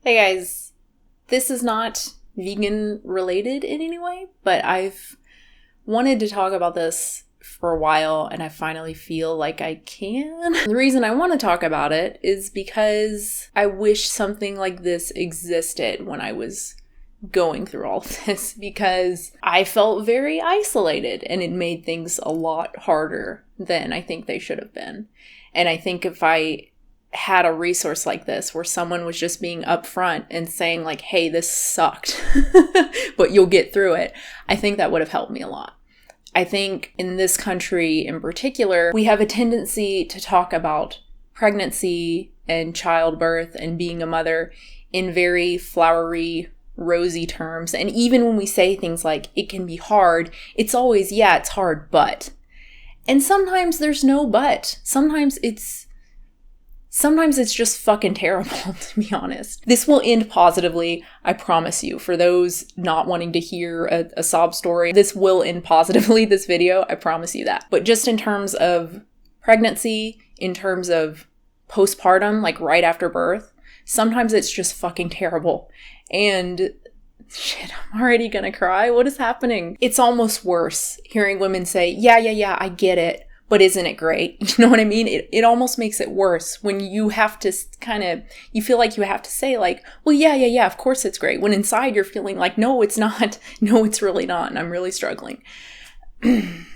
Hey guys, this is not vegan related in any way, but I've wanted to talk about this for a while and I finally feel like I can. The reason I want to talk about it is because I wish something like this existed when I was going through all of this, because I felt very isolated and it made things a lot harder than I think they should have been. And I think if I had a resource like this where someone was just being upfront and saying like, hey, this sucked, but you'll get through it, I think that would have helped me a lot. I think in this country in particular, we have a tendency to talk about pregnancy and childbirth and being a mother in very flowery, rosy terms. And even when we say things like, it can be hard, it's always, yeah, it's hard, but. And sometimes there's no but. Sometimes it's just fucking terrible, to be honest. This will end positively, I promise you. For those not wanting to hear a sob story, this will end positively, this video, I promise you that. But just in terms of pregnancy, in terms of postpartum, like right after birth, sometimes it's just fucking terrible. And shit, I'm already gonna cry. What is happening? It's almost worse hearing women say, yeah, I get it. But isn't it great? You know what I mean? It almost makes it worse when you have to you feel like you have to say like, well, yeah, of course it's great. When inside you're feeling like, no, it's not. No, it's really not. And I'm really struggling.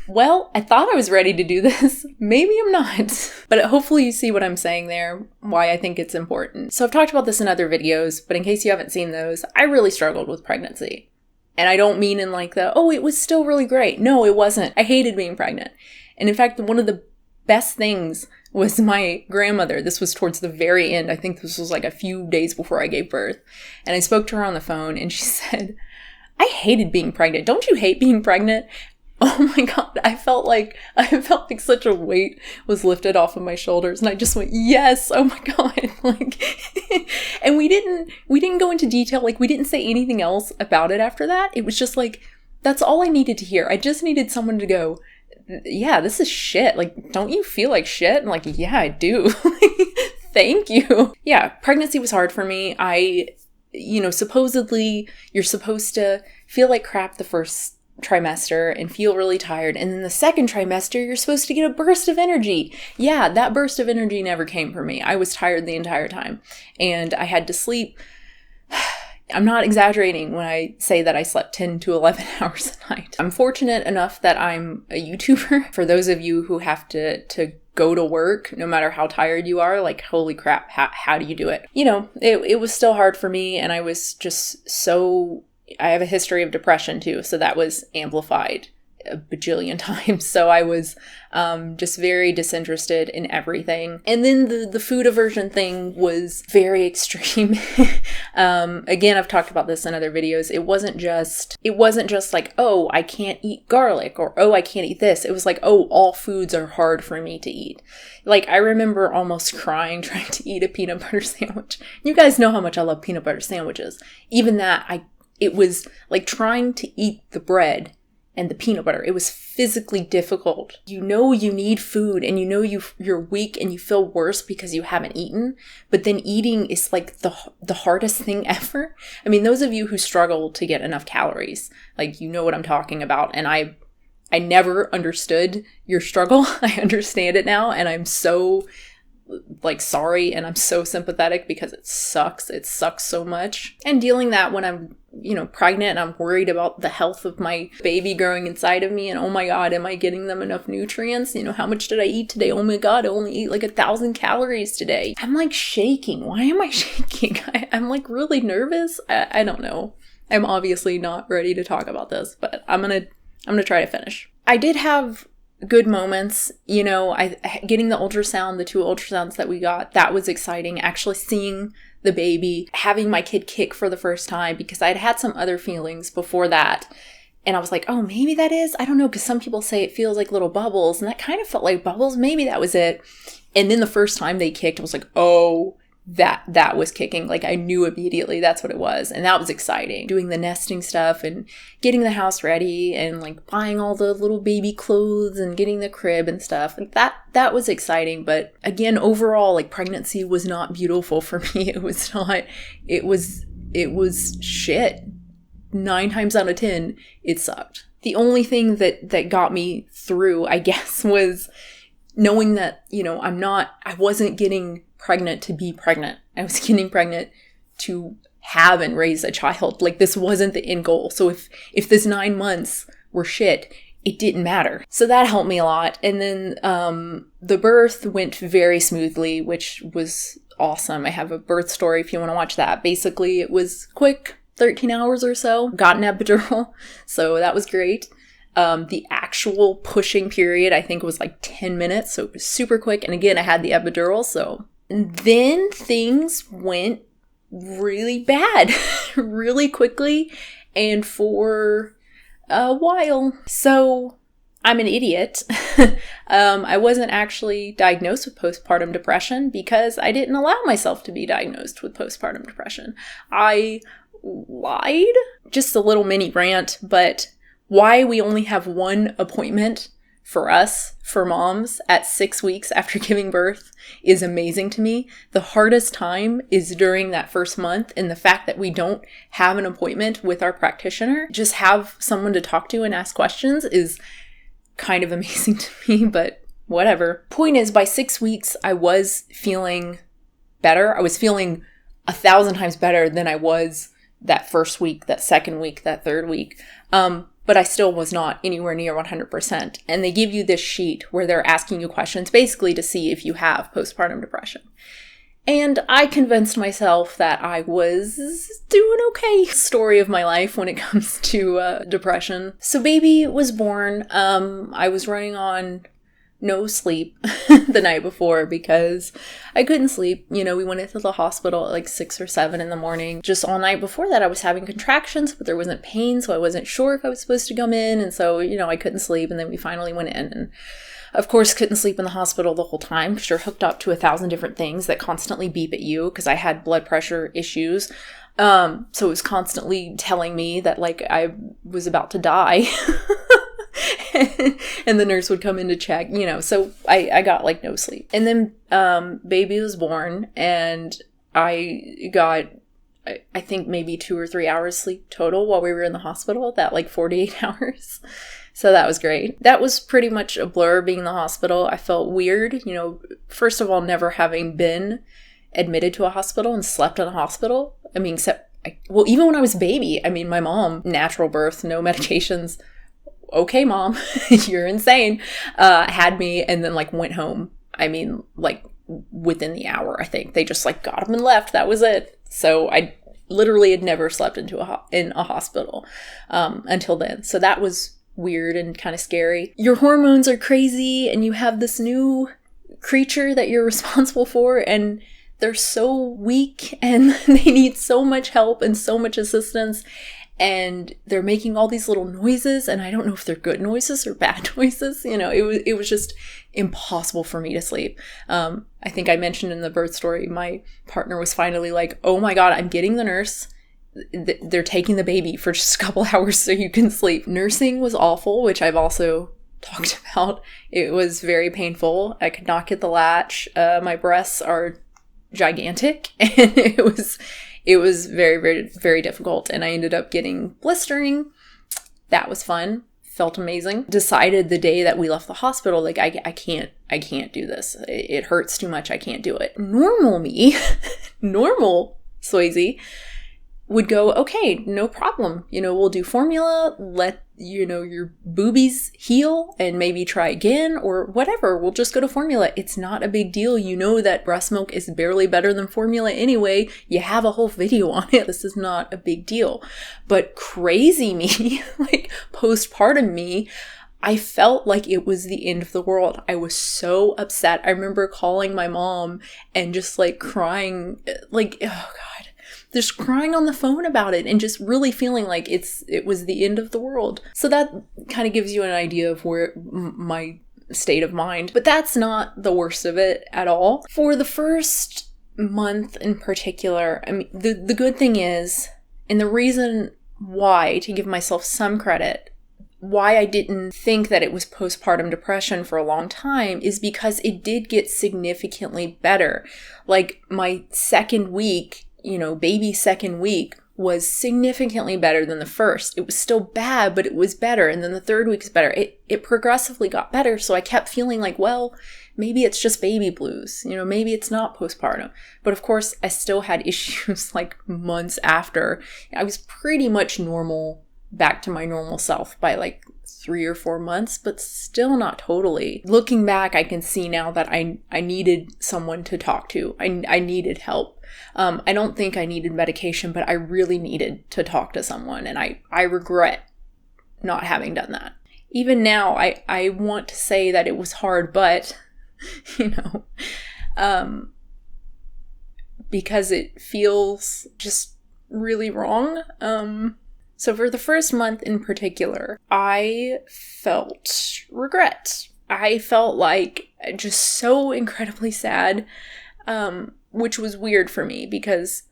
Well, I thought I was ready to do this. Maybe I'm not. But hopefully you see what I'm saying there, why I think it's important. So I've talked about this in other videos, but in case you haven't seen those, I really struggled with pregnancy. And I don't mean in like it was still really great. No, it wasn't. I hated being pregnant. And in fact, one of the best things was my grandmother. This was towards the very end. I think this was like a few days before I gave birth. And I spoke to her on the phone and she said, I hated being pregnant. Don't you hate being pregnant? Oh my God. I felt like such a weight was lifted off of my shoulders. And I just went, yes. Oh my God. Like, and we didn't go into detail. Like, we didn't say anything else about it after that. It was just like, that's all I needed to hear. I just needed someone to go, yeah, this is shit. Like, don't you feel like shit? And like, yeah, I do. Thank you. Yeah, pregnancy was hard for me. Supposedly you're supposed to feel like crap the first trimester and feel really tired. And then the second trimester, you're supposed to get a burst of energy. Yeah, that burst of energy never came for me. I was tired the entire time and I had to sleep. I'm not exaggerating when I say that I slept 10 to 11 hours a night. I'm fortunate enough that I'm a YouTuber. For those of you who have to go to work, no matter how tired you are, like, holy crap, how do you do it? You know, it was still hard for me, and I was just I have a history of depression too, so that was amplified a bajillion times. So I was just very disinterested in everything. And then the food aversion thing was very extreme. Again, I've talked about this in other videos. It wasn't just like, oh, I can't eat garlic, or oh, I can't eat this. It was like, oh, all foods are hard for me to eat. Like, I remember almost crying trying to eat a peanut butter sandwich. You guys know how much I love peanut butter sandwiches. Even that, it was like trying to eat the bread and the peanut butter. It was physically difficult. You know you need food and you know you're weak and you feel worse because you haven't eaten, but then eating is like the hardest thing ever. I mean, those of you who struggle to get enough calories, like, you know what I'm talking about. And I never understood your struggle. I understand it now, and I'm so sorry, and I'm so sympathetic because it sucks. It sucks so much. And dealing that when I'm, pregnant and I'm worried about the health of my baby growing inside of me, and oh my God, am I getting them enough nutrients? How much did I eat today? Oh my God, I only ate like 1,000 calories today. I'm like shaking. Why am I shaking? I'm like really nervous. I don't know. I'm obviously not ready to talk about this, but I'm gonna try to finish. I did have good moments, getting the ultrasound, the 2 ultrasounds that we got, that was exciting. Actually seeing the baby, having my kid kick for the first time, because I'd had some other feelings before that. And I was like, oh, maybe that is, I don't know, because some people say it feels like little bubbles, and that kind of felt like bubbles. Maybe that was it. And then the first time they kicked, I was like, oh, that was kicking. Like I knew immediately that's what it was. And that was exciting. Doing the nesting stuff and getting the house ready and like buying all the little baby clothes and getting the crib and stuff. Like that was exciting. But again, overall, like pregnancy was not beautiful for me. It was shit. 9 times out of 10, it sucked. The only thing that got me through, I guess, was knowing that, I wasn't getting pregnant to be pregnant. I was getting pregnant to have and raise a child. Like this wasn't the end goal. So if this 9 months were shit, it didn't matter. So that helped me a lot. And then the birth went very smoothly, which was awesome. I have a birth story if you want to watch that. Basically, it was quick, 13 hours or so. Got an epidural, so that was great. The actual pushing period, I think, was like 10 minutes, so it was super quick. And again, I had the epidural, so... And then things went really bad, really quickly, and for a while. So I'm an idiot. I wasn't actually diagnosed with postpartum depression because I didn't allow myself to be diagnosed with postpartum depression. I lied. Just a little mini rant, but why we only have one appointment for us, for moms, at 6 weeks after giving birth is amazing to me. The hardest time is during that first month, and the fact that we don't have an appointment with our practitioner, just have someone to talk to and ask questions, is kind of amazing to me, but whatever. Point is, by 6 weeks, I was feeling better. I was feeling 1,000 times better than I was that first week, that second week, that third week. But I still was not anywhere near 100%. And they give you this sheet where they're asking you questions basically to see if you have postpartum depression. And I convinced myself that I was doing okay. Story of my life when it comes to depression. So baby was born. I was running on no sleep the night before because I couldn't sleep. We went into the hospital at like 6 or 7 in the morning. Just all night before that, I was having contractions, but there wasn't pain, so I wasn't sure if I was supposed to come in. And so, I couldn't sleep. And then we finally went in, and of course couldn't sleep in the hospital the whole time because you're hooked up to 1,000 different things that constantly beep at you because I had blood pressure issues. So it was constantly telling me that like I was about to die. And the nurse would come in to check, so I got like no sleep. And then baby was born, and I got, I think maybe 2 or 3 hours sleep total while we were in the hospital, that like 48 hours. So that was great. That was pretty much a blur being in the hospital. I felt weird, first of all, never having been admitted to a hospital and slept in a hospital. I mean, even when I was a baby, my mom, natural birth, no medications. Okay, mom, you're insane, had me, and then like went home. Like within the hour, I think. They just like got him and left. That was it. So I literally had never slept in a hospital until then. So that was weird and kind of scary. Your hormones are crazy, and you have this new creature that you're responsible for, and they're so weak, and they need so much help and so much assistance. And they're making all these little noises, and I don't know if they're good noises or bad noises. It was just impossible for me to sleep. I think I mentioned in the birth story, my partner was finally like, oh my God, I'm getting the nurse. They're taking the baby for just a couple hours so you can sleep. Nursing was awful, which I've also talked about. It was very painful. I could not get the latch. My breasts are gigantic, and it was very, very, very difficult. And I ended up getting blistering. That was fun. Felt amazing. Decided the day that we left the hospital, like, I can't do this. It hurts too much. I can't do it. Normal me, normal Swayze, would go, okay, no problem. We'll do formula, let, your boobies heal and maybe try again or whatever. We'll just go to formula. It's not a big deal. That breast milk is barely better than formula anyway. You have a whole video on it. This is not a big deal. But crazy me, like postpartum me, I felt like it was the end of the world. I was so upset. I remember calling my mom and just like crying, like, oh God. Just crying on the phone about it and just really feeling like it was the end of the world. So that kind of gives you an idea of where my state of mind. But that's not the worst of it at all. For the first month in particular, I mean, the good thing is, and the reason why, to give myself some credit, why I didn't think that it was postpartum depression for a long time is because it did get significantly better. Like my second week, baby second week was significantly better than the first. It was still bad, but it was better. And then the third week is better. It progressively got better. So I kept feeling like, well, maybe it's just baby blues. Maybe it's not postpartum. But of course, I still had issues like months after. I was pretty much normal, back to my normal self by like 3 or 4 months, but still not totally. Looking back, I can see now that I needed someone to talk to. I needed help. I don't think I needed medication, but I really needed to talk to someone. And I regret not having done that. Even now, I want to say that it was hard, but, because it feels just really wrong. So for the first month in particular, I felt regret. I felt like just so incredibly sad, which was weird for me because,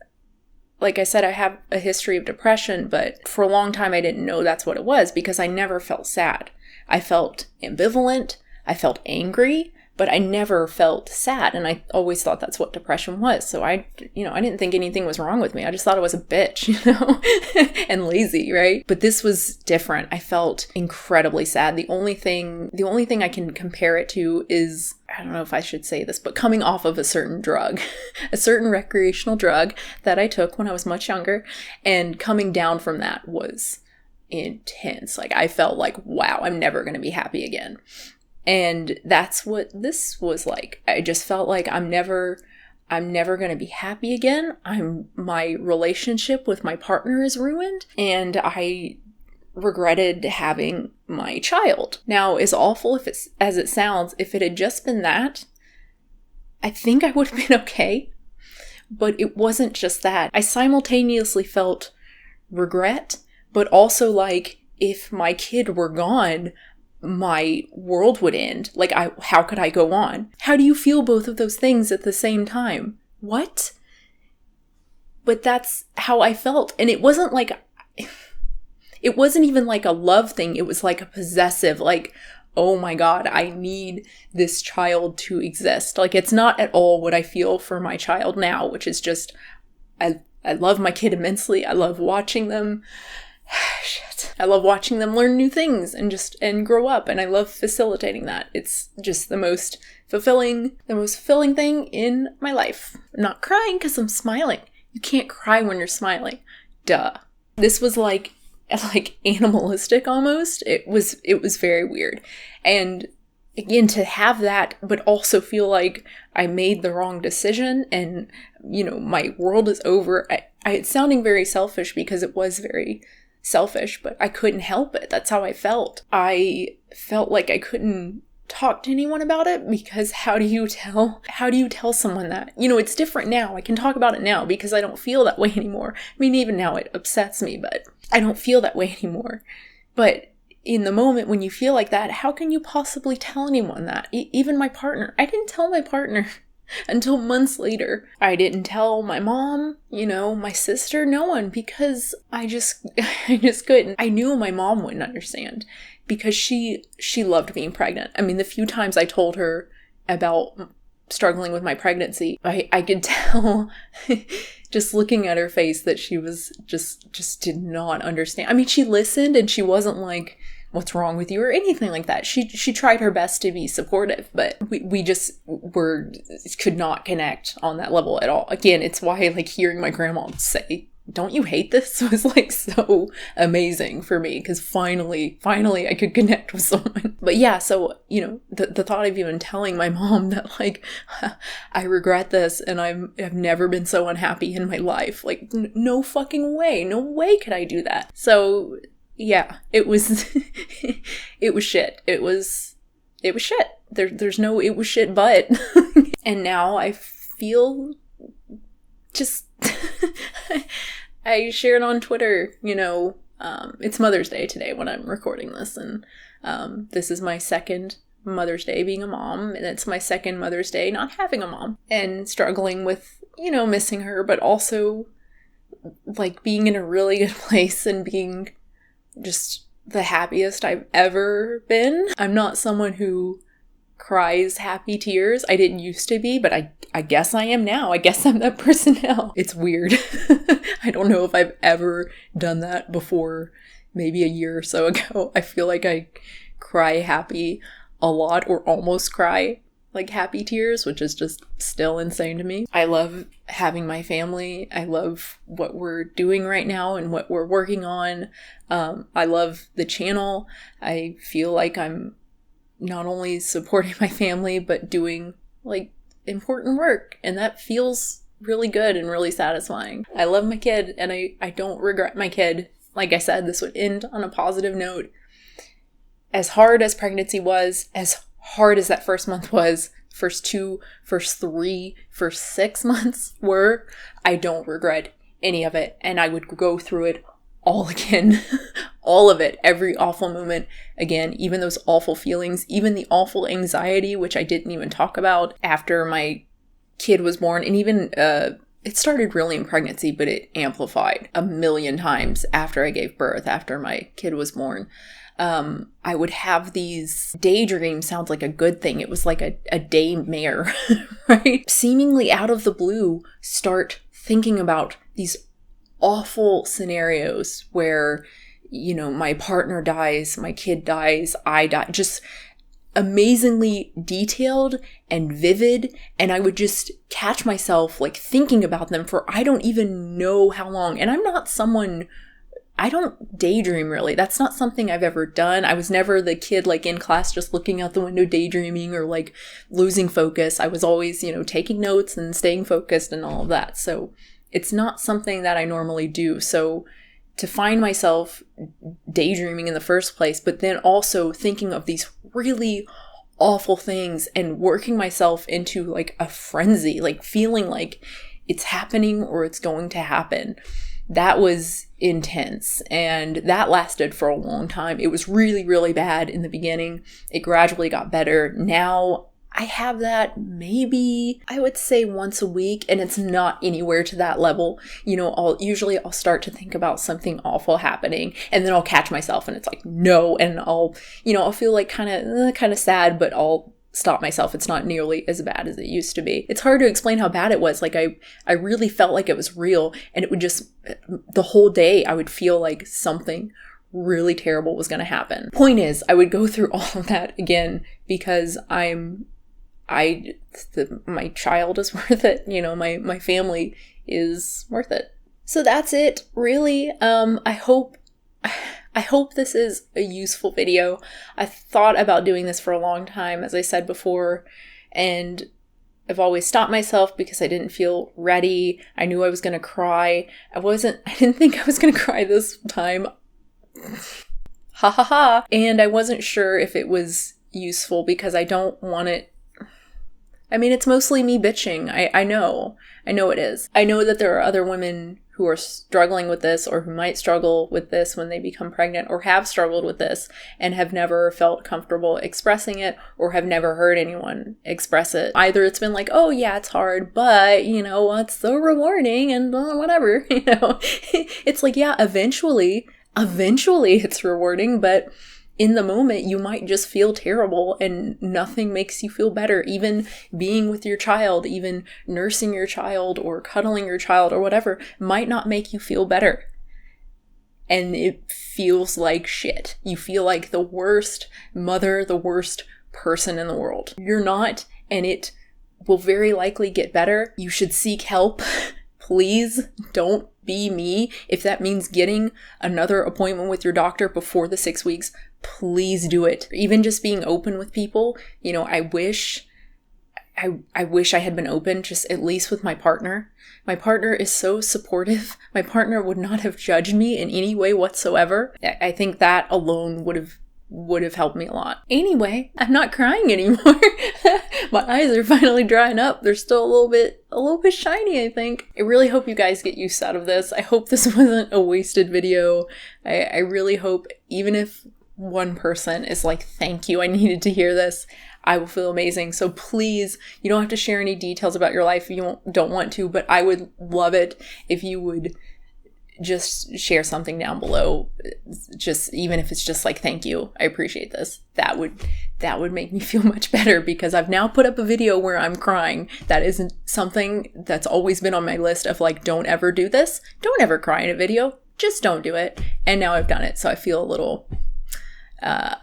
like I said, I have a history of depression, but for a long time I didn't know that's what it was because I never felt sad. I felt ambivalent, I felt angry, but I never felt sad, and I always thought that's what depression was. So I didn't think anything was wrong with me. I just thought I was a bitch, and lazy, right? But this was different. I felt incredibly sad. The only thing I can compare it to is, I don't know if I should say this, but coming off of a certain drug, a certain recreational drug that I took when I was much younger, and coming down from that was intense. Like I felt like, wow, I'm never going to be happy again. And that's what this was like. I just felt like I'm never going to be happy again. My relationship with my partner is ruined, and I regretted having my child. Now, as awful as it sounds, if it had just been that, I think I would have been okay. But it wasn't just that. I simultaneously felt regret, but also like if my kid were gone, my world would end. Like, how could I go on? How do you feel both of those things at the same time? What? But that's how I felt. And it wasn't even like a love thing. It was like a possessive, like, oh my God, I need this child to exist. Like, it's not at all what I feel for my child now, which is just, I love my kid immensely. I love watching them. Shit. I love watching them learn new things and grow up, and I love facilitating that. It's just the most fulfilling thing in my life. I'm not crying because I'm smiling. You can't cry when you're smiling. Duh. This was like animalistic almost. It was very weird. And again, to have that, but also feel like I made the wrong decision and, my world is over. It's sounding very selfish because it was very selfish, but I couldn't help it. That's how I felt. I felt like I couldn't talk to anyone about it because how do you tell someone that? It's different now. I can talk about it now because I don't feel that way anymore. I mean, even now it upsets me, but I don't feel that way anymore. But in the moment when you feel like that, how can you possibly tell anyone that? Even my partner. I didn't tell my partner until months later. I didn't tell my mom, my sister, no one, because I just couldn't. I knew my mom wouldn't understand because she loved being pregnant. I mean, the few times I told her about struggling with my pregnancy, I could tell just looking at her face that she was just did not understand. I mean, she listened and she wasn't like, what's wrong with you or anything like that. She tried her best to be supportive, but we just could not connect on that level at all. Again, it's why like hearing my grandma say, don't you hate this? Was like so amazing for me because finally I could connect with someone. But yeah, so, the thought of even telling my mom that like, I regret this and I've never been so unhappy in my life. Like, no fucking way. No way could I do that. So yeah, it was, it was shit. It was shit. There's no, it was shit, but, and now I feel just, I shared on Twitter, it's Mother's Day today when I'm recording this, and this is my second Mother's Day being a mom, and it's my second Mother's Day not having a mom, and struggling with you know, missing her, but also like being in a really good place and being just the happiest I've ever been. I'm not someone who cries happy tears. I didn't used to be, but I guess I am now. I guess I'm that person now. It's weird. I don't know if I've ever done that before, maybe a year or so ago. I feel like I cry happy a lot, or almost cry like happy tears, which is just still insane to me. I love having my family. I love what we're doing right now and what we're working on. I love the channel. I feel like I'm not only supporting my family, but doing like important work. And that feels really good and really satisfying. I love my kid, and I don't regret my kid. Like I said, this would end on a positive note. As hard as pregnancy was, as hard as that first month was, first 2, first 3, first 6 months were, I don't regret any of it. And I would go through it all again. All of it, every awful moment again, even those awful feelings, even the awful anxiety, which I didn't even talk about after my kid was born. And even it started really in pregnancy, but it amplified a million times after I gave birth, after my kid was born. I would have these daydreams. Sounds like a good thing. It was like a daymare, right? Seemingly out of the blue, start thinking about these awful scenarios where, you know, my partner dies, my kid dies, I die, just amazingly detailed and vivid. And I would just catch myself like thinking about them for I don't even know how long. And I'm not someone, I don't daydream really. That's not something I've ever done. I was never the kid like in class just looking out the window daydreaming or like losing focus. I was always, you know, taking notes and staying focused and all of that. So it's not something that I normally do. So to find myself daydreaming in the first place, but then also thinking of these really awful things and working myself into like a frenzy, like feeling like it's happening or it's going to happen. That was intense, and that lasted for a long time. It was really, really bad in the beginning. It gradually got better. Now I have that maybe, I would say once a week, and it's not anywhere to that level. You know, I'll start to think about something awful happening, and then I'll catch myself and it's like, no, and I'll feel like kind of sad, but I'll stop myself. It's not nearly as bad as it used to be. It's hard to explain how bad it was. Like I really felt like it was real, and it would just, the whole day I would feel like something really terrible was going to happen. Point is, I would go through all of that again because my child is worth it. You know, my family is worth it. So that's it, really. I hope this is a useful video. I thought about doing this for a long time, as I said before, and I've always stopped myself because I didn't feel ready. I knew I was going to cry. I didn't think I was going to cry this time. Ha ha ha. And I wasn't sure if it was useful because I don't want it. I mean, it's mostly me bitching. I know it is. I know that there are other women who are struggling with this, or who might struggle with this when they become pregnant, or have struggled with this and have never felt comfortable expressing it, or have never heard anyone express it. Either it's been like, oh yeah, it's hard, but you know, it's so rewarding and whatever, you know. It's like, yeah, eventually it's rewarding, but in the moment, you might just feel terrible and nothing makes you feel better. Even being with your child, even nursing your child or cuddling your child or whatever might not make you feel better. And it feels like shit. You feel like the worst mother, the worst person in the world. You're not, and it will very likely get better. You should seek help. Please don't be me. If that means getting another appointment with your doctor before the 6 weeks, please do it. Even just being open with people. You know, I wish I had been open, just at least with my partner. My partner is so supportive. My partner would not have judged me in any way whatsoever. I think that alone would have helped me a lot. Anyway, I'm not crying anymore. My eyes are finally drying up. They're still a little bit shiny, I think. I really hope you guys get use out of this. I hope this wasn't a wasted video. I really hope, even if one person is like, thank you, I needed to hear this, I will feel amazing. So please, you don't have to share any details about your life if you don't want to, but I would love it if you would just share something down below. Just even if it's just like, thank you, I appreciate this. That would make me feel much better, because I've now put up a video where I'm crying. That isn't something that's always been on my list of like, don't ever do this. Don't ever cry in a video. Just don't do it. And now I've done it, so I feel a little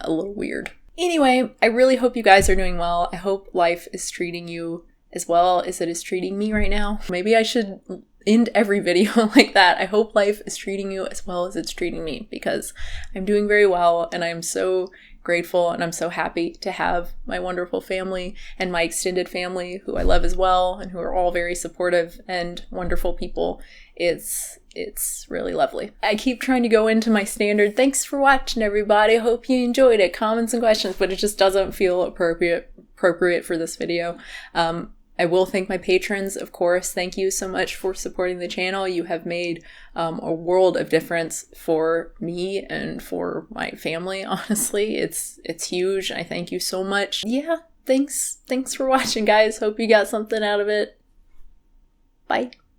weird. Anyway, I really hope you guys are doing well. I hope life is treating you as well as it is treating me right now. Maybe I should end every video like that. I hope life is treating you as well as it's treating me, because I'm doing very well, and I'm so grateful and I'm so happy to have my wonderful family and my extended family who I love as well, and who are all very supportive and wonderful people. It's really lovely. I keep trying to go into my standard thanks for watching, everybody. Hope you enjoyed it. Comments and questions, but it just doesn't feel appropriate for this video. I will thank my patrons, of course. Thank you so much for supporting the channel. You have made a world of difference for me and for my family, honestly. It's huge. I thank you so much. Yeah, thanks for watching, guys. Hope you got something out of it. Bye.